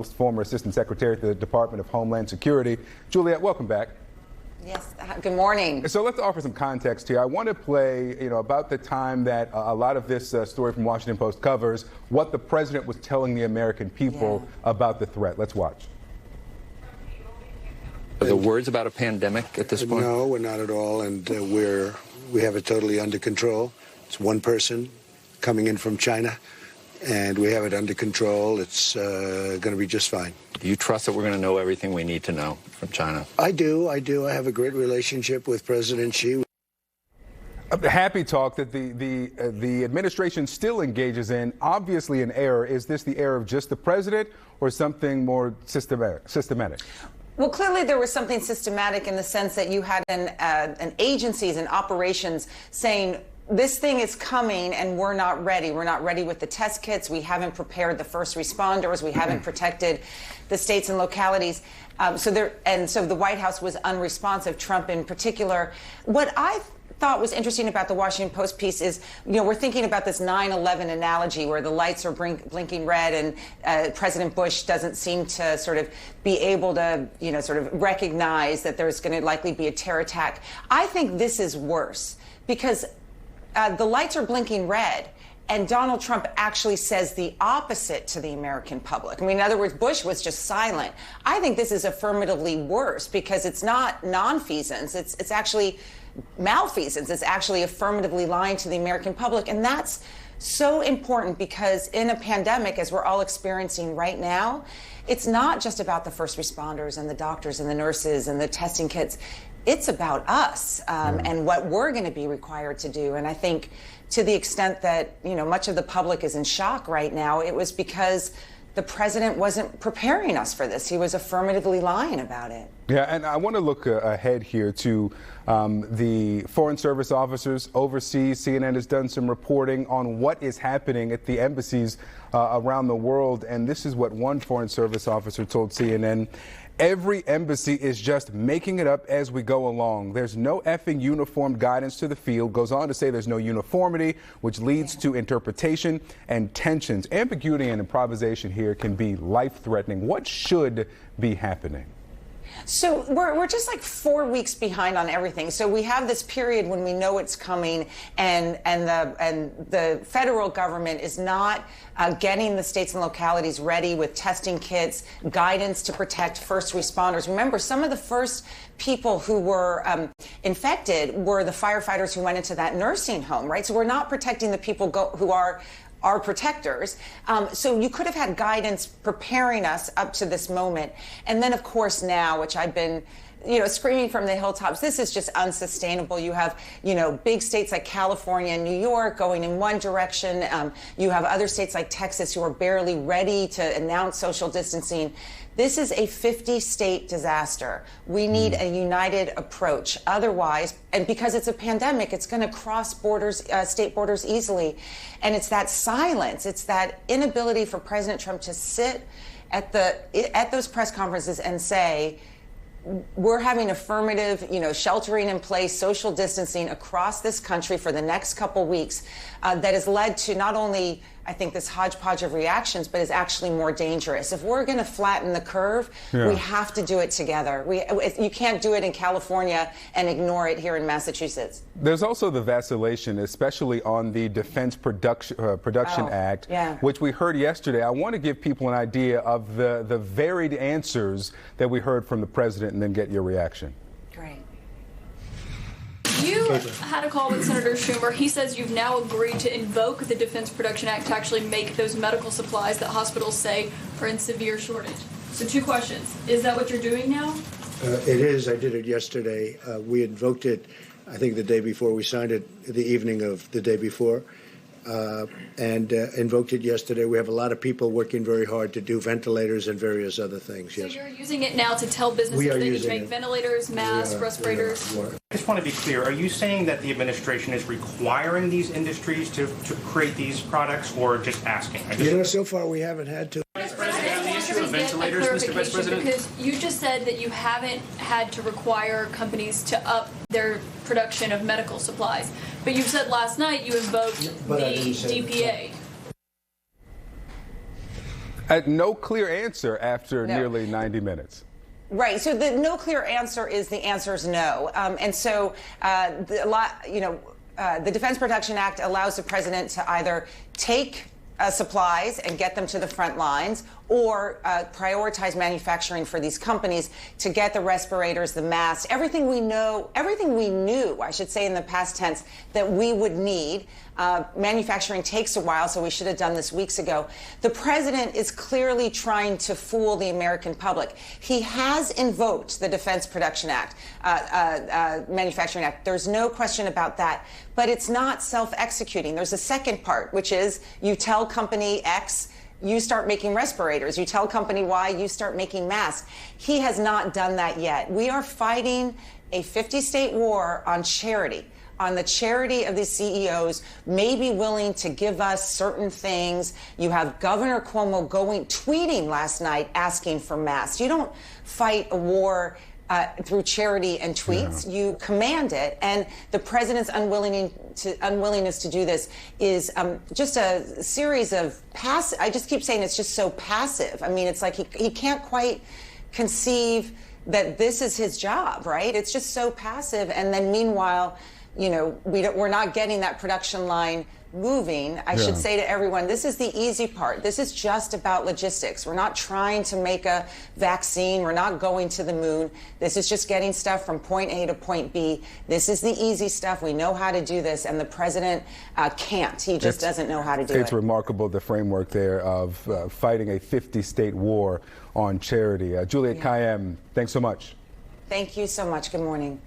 Former Assistant Secretary at the Department of Homeland Security. Juliet, welcome back. Yes, good morning. So let's offer some context here. I want to play, about the time that a lot of this story from Washington Post covers what the president was telling the American people about the threat. Let's watch. Are the words about a pandemic at this point? No, we're not at all, and we have it totally under control. It's one person coming in from China, and we have it under control. It's going to be just fine. Do you trust that we're going to know everything we need to know from China? I do. I have a great relationship with President Xi. Happy talk that the administration still engages in, obviously an error. Is this the error of just the president or something more systematic? Well, clearly there was something systematic in the sense that you had an agencies and operations saying, this thing is coming and we're not ready. We're not ready with the test kits. We haven't prepared the first responders. We haven't protected the states and localities. So the White House was unresponsive, Trump in particular. What I thought was interesting about the Washington Post piece is, we're thinking about this 9/11 analogy where the lights are blinking red and President Bush doesn't seem to sort of be able to, sort of recognize that there's going to likely be a terror attack. I think this is worse because the lights are blinking red, and Donald Trump actually says the opposite to the American public. I mean, in other words, Bush was just silent. I think this is affirmatively worse because it's not nonfeasance. It's actually malfeasance. It's actually affirmatively lying to the American public. And that's so important because in a pandemic, as we're all experiencing right now, it's not just about the first responders and the doctors and the nurses and the testing kits. It's about us and what we're going to be required to do. And I think to the extent that, much of the public is in shock right now, it was because the president wasn't preparing us for this. He was affirmatively lying about it. Yeah, and I want to look ahead here to the Foreign Service officers overseas. CNN has done some reporting on what is happening at the embassies around the world. And this is what one Foreign Service officer told CNN. Every embassy is just making it up as we go along. There's no effing uniform guidance to the field. Goes on to say there's no uniformity, which leads to interpretation and tensions. Ambiguity and improvisation here can be life-threatening. What should be happening? So we're just like 4 weeks behind on everything. So we have this period when we know it's coming, and the federal government is not getting the states and localities ready with testing kits, guidance to protect first responders. Remember, some of the first people who were infected were the firefighters who went into that nursing home, right? So we're not protecting the people who are our protectors. So you could have had guidance preparing us up to this moment. And then, of course, now, which I've been, screaming from the hilltops, this is just unsustainable. You have, big states like California and New York going in one direction. You have other states like Texas who are barely ready to announce social distancing. This is a 50-state disaster. We need a united approach. Otherwise, and because it's a pandemic, it's going to cross borders, state borders easily. And it's that silence. It's that inability for President Trump to sit at those press conferences and say, we're having affirmative, sheltering in place, social distancing across this country for the next couple weeks that has led to not only, I think, this hodgepodge of reactions, but is actually more dangerous. If we're going to flatten the curve, we have to do it together. You can't do it in California and ignore it here in Massachusetts. There's also the vacillation, especially on the Defense Production Act, which we heard yesterday. I want to give people an idea of the varied answers that we heard from the president and then get your reaction. Great. You had a call with Senator Schumer. He says you've now agreed to invoke the Defense Production Act to actually make those medical supplies that hospitals say are in severe shortage. So 2 questions. Is that what you're doing now? It is. I did it yesterday. We invoked it, I think, the day before. We signed it the evening of the day before and invoked it yesterday. We have a lot of people working very hard to do ventilators and various other things. So you're using it now to tell businesses they need to make ventilators, masks, respirators? I just want to be clear. Are you saying that the administration is requiring these industries to create these products or just asking? So far we haven't had to. Vice President, on the issue of ventilators, Mr. Vice President? Because you just said that you haven't had to require companies to up their production of medical supplies. But you said last night you invoked the DPA. No clear answer after No. nearly 90 minutes. Right. So the no clear answer is the answer is no. And so the Defense Production Act allows the president to either take supplies and get them to the front lines, or prioritize manufacturing for these companies to get the respirators, the masks, everything we knew, I should say in the past tense, that we would need. Manufacturing takes a while, so we should have done this weeks ago. The president is clearly trying to fool the American public. He has invoked the Defense Production Act, Manufacturing Act. There's no question about that. But it's not self-executing. There's a second part, which is you tell company X, you start making respirators. You tell company Y, you start making masks. He has not done that yet. We are fighting a 50-state war on charity, on the charity of these CEOs may be willing to give us certain things. You have Governor Cuomo tweeting last night asking for masks. You don't fight a war through charity and tweets. Yeah. You command it, and the president's unwillingness to do this is just a series of passive. I just keep saying it's just so passive. I mean, it's like he can't quite conceive that this is his job, right? It's just so passive, and then meanwhile, you know, we're not getting that production line moving. I should say to everyone, this is the easy part. This is just about logistics. We're not trying to make a vaccine. We're not going to the moon. This is just getting stuff from point A to point B. This is the easy stuff. We know how to do this, and the president can't. He just doesn't know how to do it. It's remarkable, the framework there of fighting a 50-state war on charity. Juliette Kayyem, thanks so much. Thank you so much. Good morning.